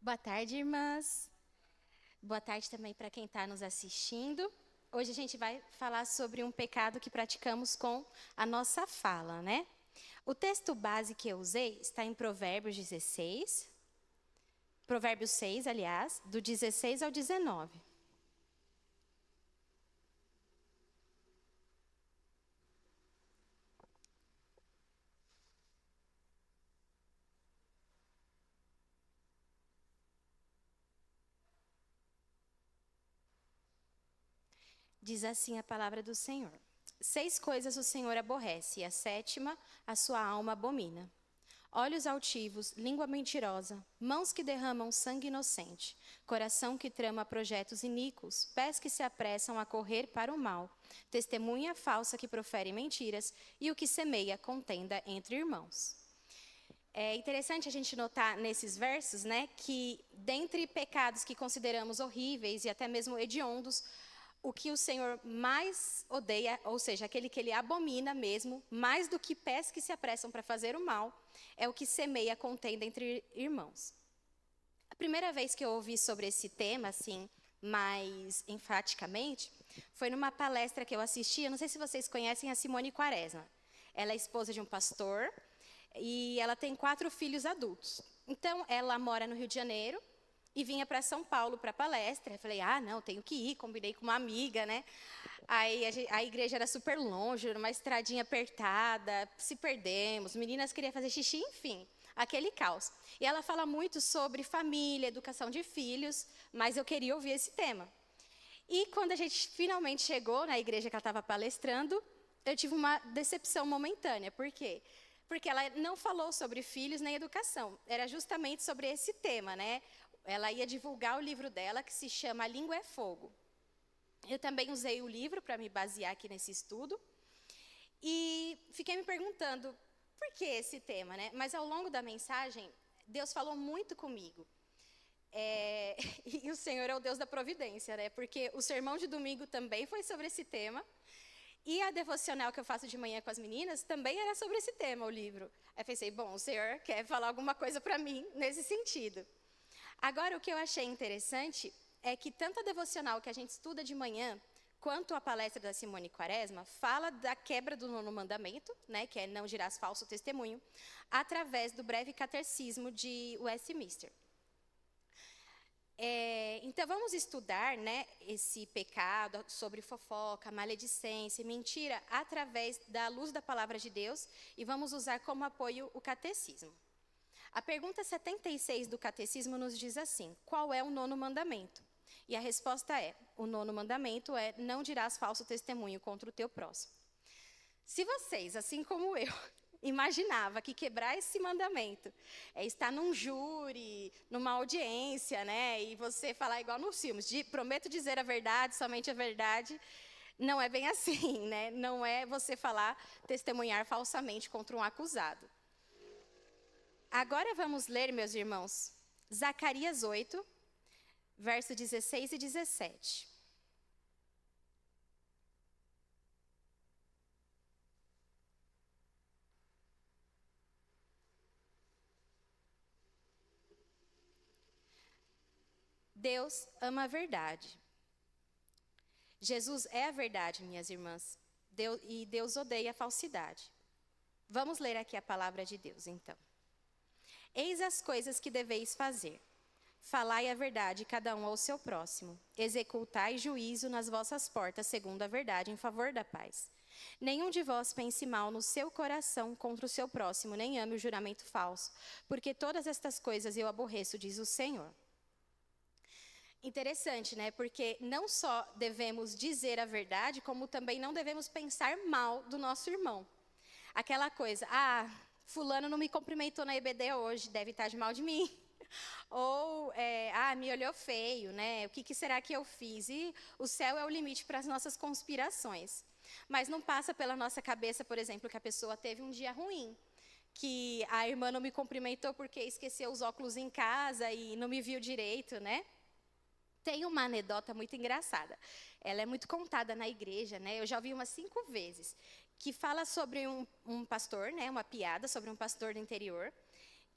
Boa tarde, irmãs. Boa tarde também para quem está nos assistindo. Hoje a gente vai falar sobre um pecado que praticamos com a nossa fala, né? O texto base que eu usei está em Provérbios 6, aliás, do 16 ao 19. Diz assim a palavra do Senhor: 6 coisas o Senhor aborrece, e a sétima a sua alma abomina: olhos altivos, língua mentirosa, mãos que derramam sangue inocente, coração que trama projetos iníquos, pés que se apressam a correr para o mal, testemunha falsa que profere mentiras e o que semeia contenda entre irmãos. É interessante a gente notar nesses versos, né, que dentre pecados que consideramos horríveis e até mesmo hediondos, o que o Senhor mais odeia, ou seja, aquele que ele abomina mesmo, mais do que pés que se apressam para fazer o mal, é o que semeia contenda entre irmãos. A primeira vez que eu ouvi sobre esse tema, assim, mais enfaticamente, foi numa palestra que eu assisti. Eu não sei se vocês conhecem a Simone Quaresma. Ela é esposa de um pastor e ela tem 4 filhos adultos. Então, ela mora no Rio de Janeiro e vinha para São Paulo para a palestra. Eu falei, não, tenho que ir, combinei com uma amiga, né? Aí a igreja era super longe, era uma estradinha apertada, se perdemos, meninas queriam fazer xixi, enfim, aquele caos. E ela fala muito sobre família, educação de filhos, mas eu queria ouvir esse tema. E quando a gente finalmente chegou na igreja que ela estava palestrando, eu tive uma decepção momentânea. Por quê? Porque ela não falou sobre filhos nem educação. Era justamente sobre esse tema, né? Ela ia divulgar o livro dela, que se chama A Língua é Fogo. Eu também usei o livro para me basear aqui nesse estudo. E fiquei me perguntando, por que esse tema, né? Mas ao longo da mensagem, Deus falou muito comigo. E o Senhor é o Deus da providência, né? Porque o sermão de domingo também foi sobre esse tema. E a devocional que eu faço de manhã com as meninas também era sobre esse tema, o livro. Aí pensei, bom, o Senhor quer falar alguma coisa para mim nesse sentido. Agora, o que eu achei interessante é que tanto a devocional que a gente estuda de manhã, quanto a palestra da Simone Quaresma, fala da quebra do 9º mandamento, né, que é não dirás falso testemunho, através do breve catecismo de Westminster. Então, vamos estudar, né, esse pecado sobre fofoca, maledicência, mentira, através da luz da palavra de Deus, e vamos usar como apoio o catecismo. A pergunta 76 do catecismo nos diz assim: qual é o 9º mandamento? E a resposta é: o 9º mandamento é: não dirás falso testemunho contra o teu próximo. Se vocês, assim como eu, imaginava que quebrar esse mandamento é estar num júri, numa audiência, né, e você falar igual nos filmes, prometo dizer a verdade, somente a verdade, não é bem assim, né? Não é você falar, testemunhar falsamente contra um acusado. Agora vamos ler, meus irmãos, Zacarias 8, verso 16 e 17. Deus ama a verdade. Jesus é a verdade, minhas irmãs, e Deus odeia a falsidade. Vamos ler aqui a palavra de Deus, então. Eis as coisas que deveis fazer. Falai a verdade, cada um ao seu próximo. Executai juízo nas vossas portas, segundo a verdade, em favor da paz. Nenhum de vós pense mal no seu coração contra o seu próximo, nem ame o juramento falso, porque todas estas coisas eu aborreço, diz o Senhor. Interessante, né? Porque não só devemos dizer a verdade, como também não devemos pensar mal do nosso irmão. Aquela coisa, fulano não me cumprimentou na EBD hoje, deve estar de mal de mim. Ou, me olhou feio, né? O que será que eu fiz? E o céu é o limite para as nossas conspirações. Mas não passa pela nossa cabeça, por exemplo, que a pessoa teve um dia ruim, que a irmã não me cumprimentou porque esqueceu os óculos em casa e não me viu direito, né? Tem uma anedota muito engraçada. Ela é muito contada na igreja, né? Eu já ouvi umas 5 vezes, que fala sobre um pastor, né? Uma piada sobre um pastor do interior,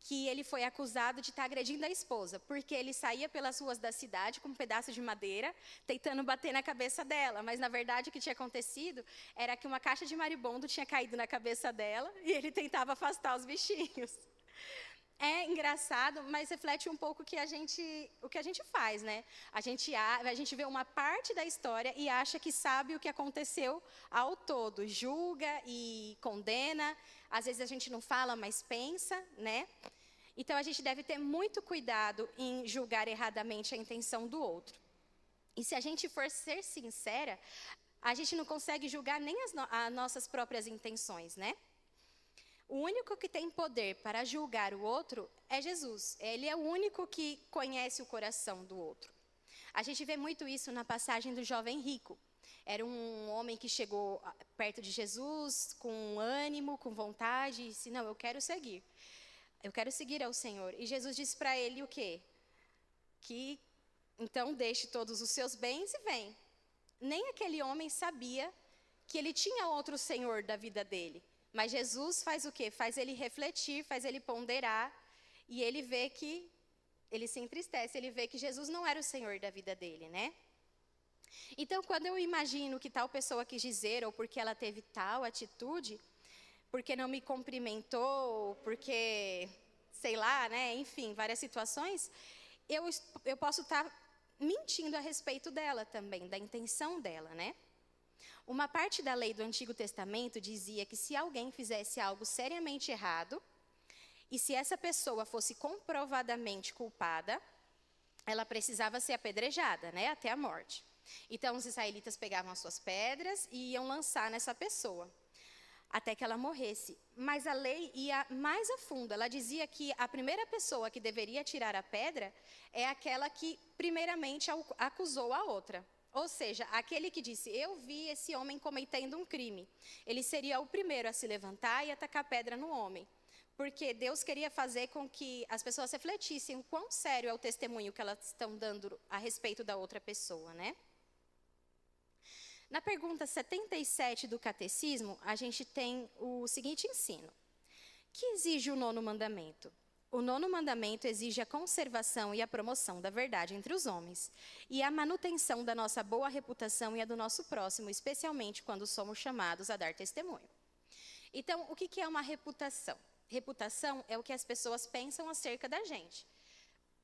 que ele foi acusado de estar agredindo a esposa, porque ele saía pelas ruas da cidade com um pedaço de madeira, tentando bater na cabeça dela. Mas, na verdade, o que tinha acontecido era que uma caixa de maribondo tinha caído na cabeça dela e ele tentava afastar os bichinhos. É engraçado, mas reflete um pouco o que a gente faz, né? A gente vê uma parte da história e acha que sabe o que aconteceu ao todo. Julga e condena. Às vezes a gente não fala, mas pensa, né? Então a gente deve ter muito cuidado em julgar erradamente a intenção do outro. E se a gente for ser sincera, a gente não consegue julgar nem as nossas próprias intenções, né? O único que tem poder para julgar o outro é Jesus. Ele é o único que conhece o coração do outro. A gente vê muito isso na passagem do jovem rico. Era um homem que chegou perto de Jesus com ânimo, com vontade, e disse, não, eu quero seguir. Eu quero seguir ao Senhor. E Jesus disse para ele o quê? Que, então, deixe todos os seus bens e vem. Nem aquele homem sabia que ele tinha outro Senhor da vida dele. Mas Jesus faz o quê? Faz ele refletir, faz ele ponderar, e ele vê que, ele se entristece, ele vê que Jesus não era o Senhor da vida dele, né? Então, quando eu imagino que tal pessoa quis dizer, ou porque ela teve tal atitude, porque não me cumprimentou, porque, sei lá, né? Enfim, várias situações, eu posso estar mentindo a respeito dela também, da intenção dela, né? Uma parte da lei do Antigo Testamento dizia que se alguém fizesse algo seriamente errado, e se essa pessoa fosse comprovadamente culpada, ela precisava ser apedrejada, né, até a morte. Então, os israelitas pegavam as suas pedras e iam lançar nessa pessoa, até que ela morresse. Mas a lei ia mais a fundo. Ela dizia que a primeira pessoa que deveria tirar a pedra é aquela que primeiramente acusou a outra. Ou seja, aquele que disse, eu vi esse homem cometendo um crime. Ele seria o primeiro a se levantar e atacar pedra no homem. Porque Deus queria fazer com que as pessoas refletissem o quão sério é o testemunho que elas estão dando a respeito da outra pessoa, né? Na pergunta 77 do Catecismo, a gente tem o seguinte ensino. Que exige o 9º mandamento? O 9º mandamento exige a conservação e a promoção da verdade entre os homens e a manutenção da nossa boa reputação e a do nosso próximo, especialmente quando somos chamados a dar testemunho. Então, o que é uma reputação? Reputação é o que as pessoas pensam acerca da gente.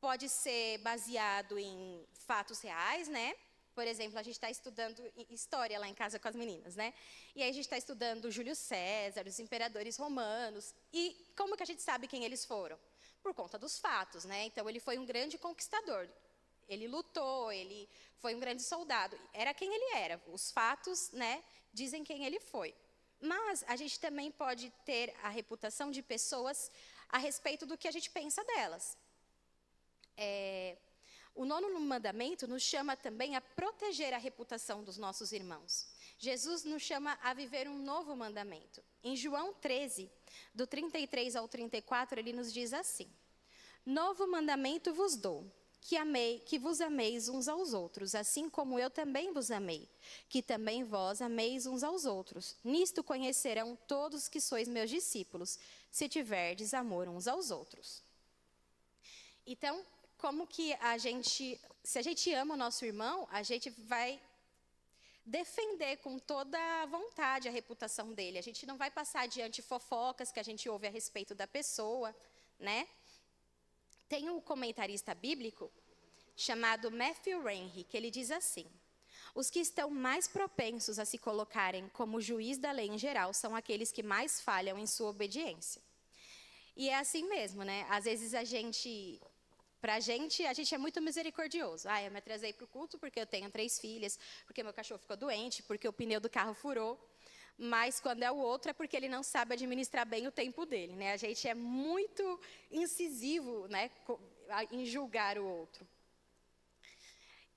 Pode ser baseado em fatos reais, né? Por exemplo, a gente está estudando história lá em casa com as meninas, né? E aí a gente está estudando Júlio César, os imperadores romanos. E como que a gente sabe quem eles foram? Por conta dos fatos, né? Então, ele foi um grande conquistador. Ele lutou, ele foi um grande soldado. Era quem ele era. Os fatos, né, dizem quem ele foi. Mas a gente também pode ter a reputação de pessoas a respeito do que a gente pensa delas. O 9º mandamento nos chama também a proteger a reputação dos nossos irmãos. Jesus nos chama a viver um novo mandamento. Em João 13, do 33 ao 34, ele nos diz assim: Novo mandamento vos dou, que vos ameis uns aos outros, assim como eu também vos amei, que também vós ameis uns aos outros. Nisto conhecerão todos que sois meus discípulos, se tiverdes amor uns aos outros. Então, como que se a gente ama o nosso irmão, a gente vai defender com toda a vontade a reputação dele. A gente não vai passar adiante fofocas que a gente ouve a respeito da pessoa, né? Tem um comentarista bíblico chamado Matthew Henry, que ele diz assim: os que estão mais propensos a se colocarem como juiz da lei em geral são aqueles que mais falham em sua obediência. E é assim mesmo, né? Às vezes a gente é muito misericordioso. Eu me atrasei para o culto porque eu tenho 3 filhas, porque meu cachorro ficou doente, porque o pneu do carro furou. Mas quando é o outro é porque ele não sabe administrar bem o tempo dele, né? A gente é muito incisivo, né, em julgar o outro.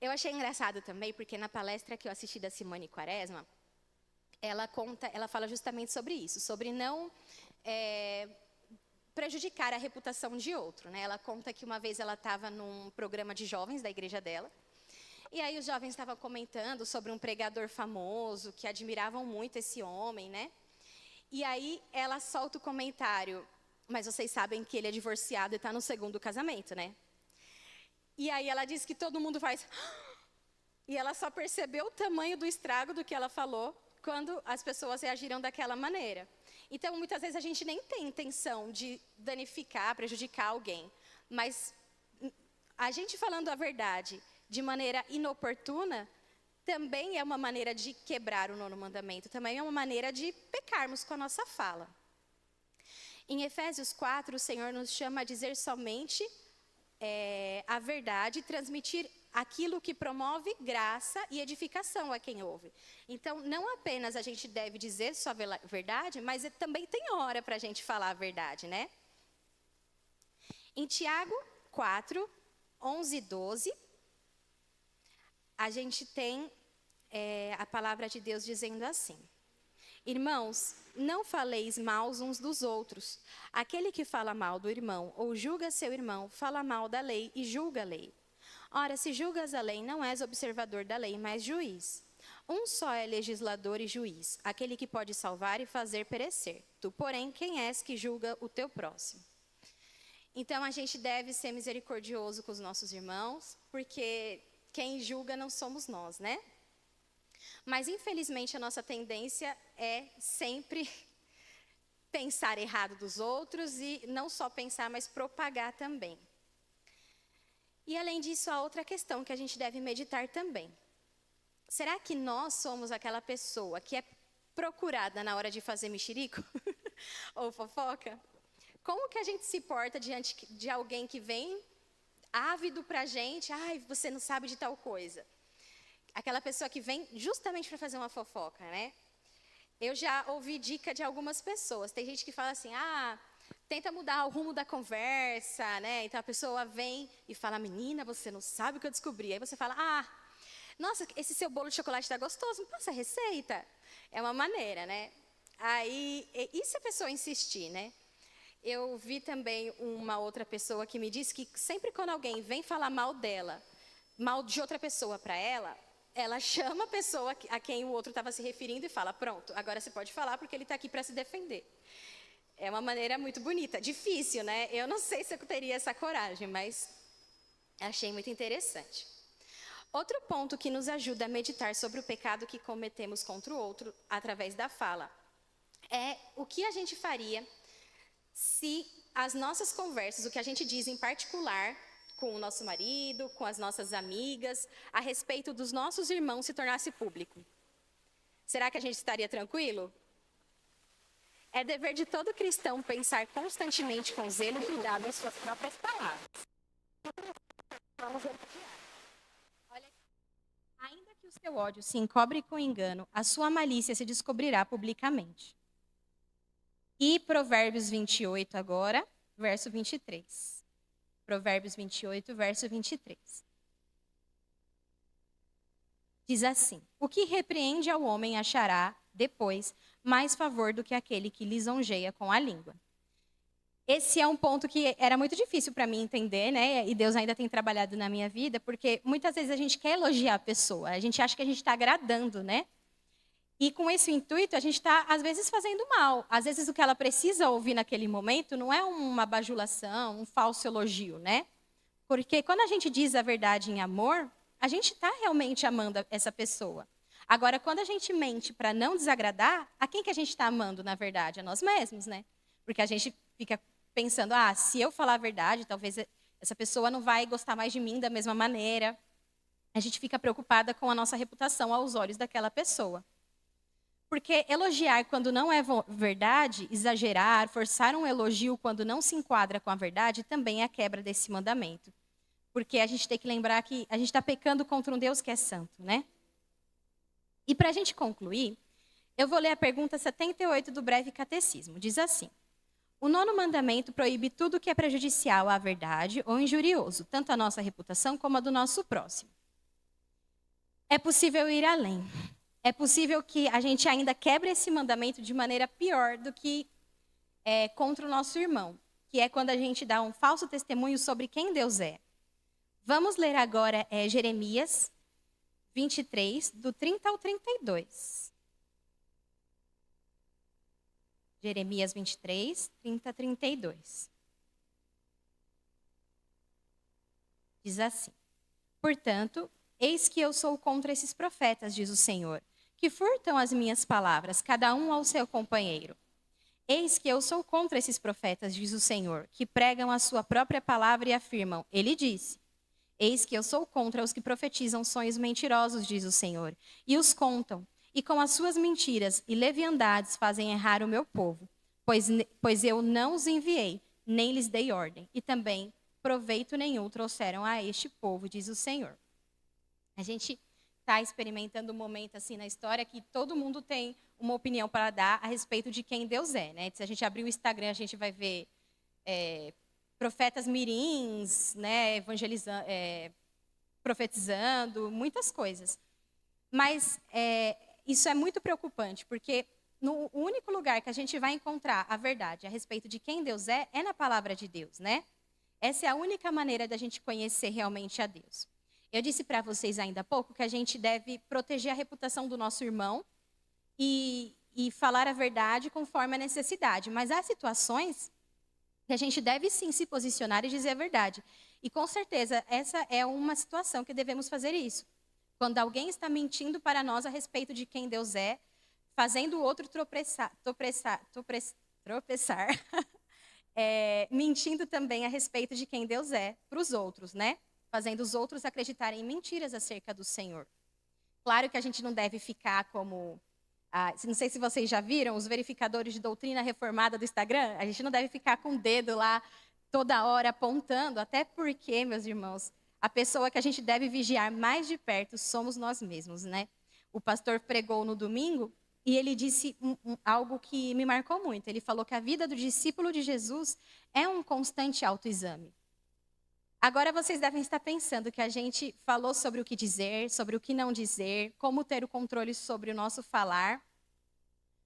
Eu achei engraçado também, porque na palestra que eu assisti da Simone Quaresma, ela fala justamente sobre isso, sobre não prejudicar a reputação de outro, né? Ela conta que uma vez ela estava num programa de jovens da igreja dela, e aí os jovens estavam comentando sobre um pregador famoso, que admiravam muito esse homem, né? E aí ela solta o comentário: mas vocês sabem que ele é divorciado e está no segundo casamento, né? E aí ela diz que todo mundo faz... E ela só percebeu o tamanho do estrago do que ela falou quando as pessoas reagiram daquela maneira. Então, muitas vezes a gente nem tem intenção de danificar, prejudicar alguém. Mas a gente falando a verdade de maneira inoportuna, também é uma maneira de quebrar o 9º mandamento. Também é uma maneira de pecarmos com a nossa fala. Em Efésios 4, o Senhor nos chama a dizer somente a verdade, transmitir aquilo que promove graça e edificação a quem ouve. Então, não apenas a gente deve dizer só a verdade, mas também tem hora para a gente falar a verdade, né? Em Tiago 4, 11 e 12, a gente tem a palavra de Deus dizendo assim: Irmãos, não faleis mal uns dos outros. Aquele que fala mal do irmão ou julga seu irmão, fala mal da lei e julga a lei. Ora, se julgas a lei, não és observador da lei, mas juiz. Um só é legislador e juiz, aquele que pode salvar e fazer perecer. Tu, porém, quem és que julga o teu próximo? Então, a gente deve ser misericordioso com os nossos irmãos, porque quem julga não somos nós, né? Mas, infelizmente, a nossa tendência é sempre pensar errado dos outros e não só pensar, mas propagar também. E, além disso, há outra questão que a gente deve meditar também. Será que nós somos aquela pessoa que é procurada na hora de fazer mexerico? Ou fofoca? Como que a gente se porta diante de alguém que vem ávido para a gente? Ai, você não sabe de tal coisa. Aquela pessoa que vem justamente para fazer uma fofoca, né? Eu já ouvi dica de algumas pessoas. Tem gente que fala assim, tenta mudar o rumo da conversa, né? Então a pessoa vem e fala, menina, você não sabe o que eu descobri. Aí você fala, nossa, esse seu bolo de chocolate está gostoso, me passa a receita. É uma maneira, né? Aí, e se a pessoa insistir, né? Eu vi também uma outra pessoa que me disse que sempre quando alguém vem falar mal dela, mal de outra pessoa para ela chama a pessoa a quem o outro estava se referindo e fala, pronto, agora você pode falar porque ele está aqui para se defender. É uma maneira muito bonita, difícil, né? Eu não sei se eu teria essa coragem, mas achei muito interessante. Outro ponto que nos ajuda a meditar sobre o pecado que cometemos contra o outro através da fala é o que a gente faria se as nossas conversas, o que a gente diz em particular com o nosso marido, com as nossas amigas, a respeito dos nossos irmãos se tornasse público. Será que a gente estaria tranquilo? É dever de todo cristão pensar constantemente com zelo e cuidado as suas próprias palavras. Olha, ainda que o seu ódio se encobre com engano, a sua malícia se descobrirá publicamente. E Provérbios 28 agora, verso 23. Provérbios 28, verso 23. Diz assim: O que repreende ao homem achará, depois, mais favor do que aquele que lisonjeia com a língua. Esse é um ponto que era muito difícil para mim entender, né? E Deus ainda tem trabalhado na minha vida, porque muitas vezes a gente quer elogiar a pessoa, a gente acha que a gente está agradando, né? E com esse intuito, a gente está, às vezes, fazendo mal. Às vezes, o que ela precisa ouvir naquele momento não é uma bajulação, um falso elogio, né? Porque quando a gente diz a verdade em amor, a gente está realmente amando essa pessoa. Agora, quando a gente mente para não desagradar, a quem que a gente está amando, na verdade? A nós mesmos, né? Porque a gente fica pensando, se eu falar a verdade, talvez essa pessoa não vai gostar mais de mim da mesma maneira. A gente fica preocupada com a nossa reputação aos olhos daquela pessoa. Porque elogiar quando não é verdade, exagerar, forçar um elogio quando não se enquadra com a verdade, também é a quebra desse mandamento. Porque a gente tem que lembrar que a gente está pecando contra um Deus que é santo, né? E para a gente concluir, eu vou ler a pergunta 78 do Breve Catecismo. Diz assim: O 9º mandamento proíbe tudo que é prejudicial à verdade ou injurioso, tanto a nossa reputação como a do nosso próximo. É possível ir além. É possível que a gente ainda quebre esse mandamento de maneira pior do que contra o nosso irmão, que é quando a gente dá um falso testemunho sobre quem Deus é. Vamos ler agora Jeremias 23, do 30 ao 32. Jeremias 23, 30 a 32. Diz assim: Portanto, eis que eu sou contra esses profetas, diz o Senhor, que furtam as minhas palavras, cada um ao seu companheiro. Eis que eu sou contra esses profetas, diz o Senhor, que pregam a sua própria palavra e afirmam: Ele disse. Eis que eu sou contra os que profetizam sonhos mentirosos, diz o Senhor, e os contam, e com as suas mentiras e leviandades fazem errar o meu povo, pois eu não os enviei, nem lhes dei ordem, e também proveito nenhum trouxeram a este povo, diz o Senhor. A gente está experimentando um momento assim na história que todo mundo tem uma opinião para dar a respeito de quem Deus é, né? Se a gente abrir o Instagram, a gente vai ver profetas mirins, né, evangelizando, profetizando, muitas coisas. Mas isso é muito preocupante, porque o único lugar que a gente vai encontrar a verdade a respeito de quem Deus é na palavra de Deus, né? Essa é a única maneira da gente conhecer realmente a Deus. Eu disse para vocês ainda há pouco que a gente deve proteger a reputação do nosso irmão e falar a verdade conforme a necessidade. Mas há situações que a gente deve sim se posicionar e dizer a verdade. E com certeza essa é uma situação que devemos fazer isso. Quando alguém está mentindo para nós a respeito de quem Deus é, fazendo o outro tropeçar mentindo também a respeito de quem Deus é para os outros, né? Fazendo os outros acreditarem em mentiras acerca do Senhor. Claro que a gente não deve ficar como... não sei se vocês já viram os verificadores de doutrina reformada do Instagram. A gente não deve ficar com o dedo lá toda hora apontando, até porque, meus irmãos, a pessoa que a gente deve vigiar mais de perto somos nós mesmos, né? O pastor pregou no domingo e ele disse algo que me marcou muito. Ele falou que a vida do discípulo de Jesus é um constante autoexame. Agora vocês devem estar pensando que a gente falou sobre o que dizer, sobre o que não dizer, como ter o controle sobre o nosso falar.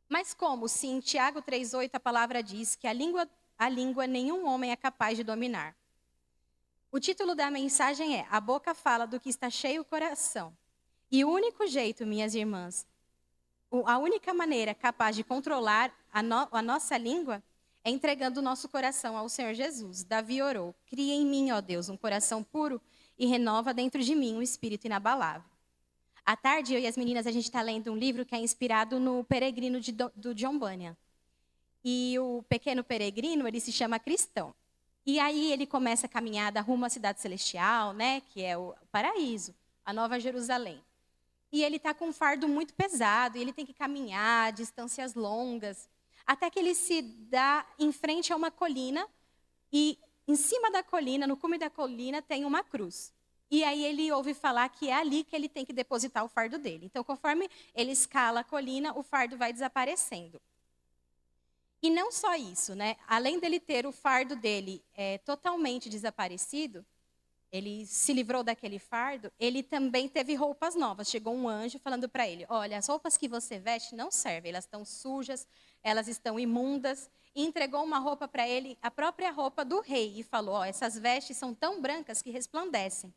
Mas como, se em Tiago 3,8 a palavra diz que a língua nenhum homem é capaz de dominar. O título da mensagem é: A boca fala do que está cheio o coração. E o único jeito, minhas irmãs, a única maneira capaz de controlar a nossa língua é entregando o nosso coração ao Senhor Jesus. Davi orou: Cria em mim, ó Deus, um coração puro e renova dentro de mim um espírito inabalável. À tarde, eu e as meninas, a gente está lendo um livro que é inspirado no Peregrino do John Bunyan. E o pequeno peregrino, ele se chama Cristão. E aí ele começa a caminhada rumo à cidade celestial, né, que é o paraíso, a Nova Jerusalém. E ele está com um fardo muito pesado, e ele tem que caminhar distâncias longas, até que ele se dá em frente a uma colina, e em cima da colina, no cume da colina, tem uma cruz. E aí ele ouve falar que é ali que ele tem que depositar o fardo dele. Então, conforme ele escala a colina, o fardo vai desaparecendo. E não só isso, né? Além dele ter o fardo dele totalmente desaparecido, ele se livrou daquele fardo, ele também teve roupas novas. Chegou um anjo falando para ele: olha, as roupas que você veste não servem, elas estão sujas, elas estão imundas. E entregou uma roupa para ele, a própria roupa do rei, e falou: essas vestes são tão brancas que resplandecem.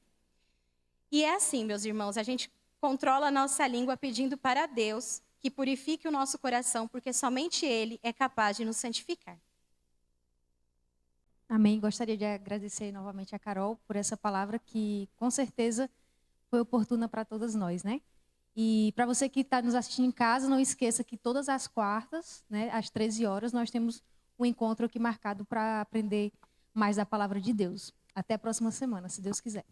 E é assim, meus irmãos, a gente controla a nossa língua pedindo para Deus que purifique o nosso coração, porque somente Ele é capaz de nos santificar. Amém. Gostaria de agradecer novamente a Carol por essa palavra que, com certeza, foi oportuna para todas nós, né? E para você que está nos assistindo em casa, não esqueça que todas as quartas, né, às 13 horas, nós temos um encontro aqui marcado para aprender mais da palavra de Deus. Até a próxima semana, se Deus quiser.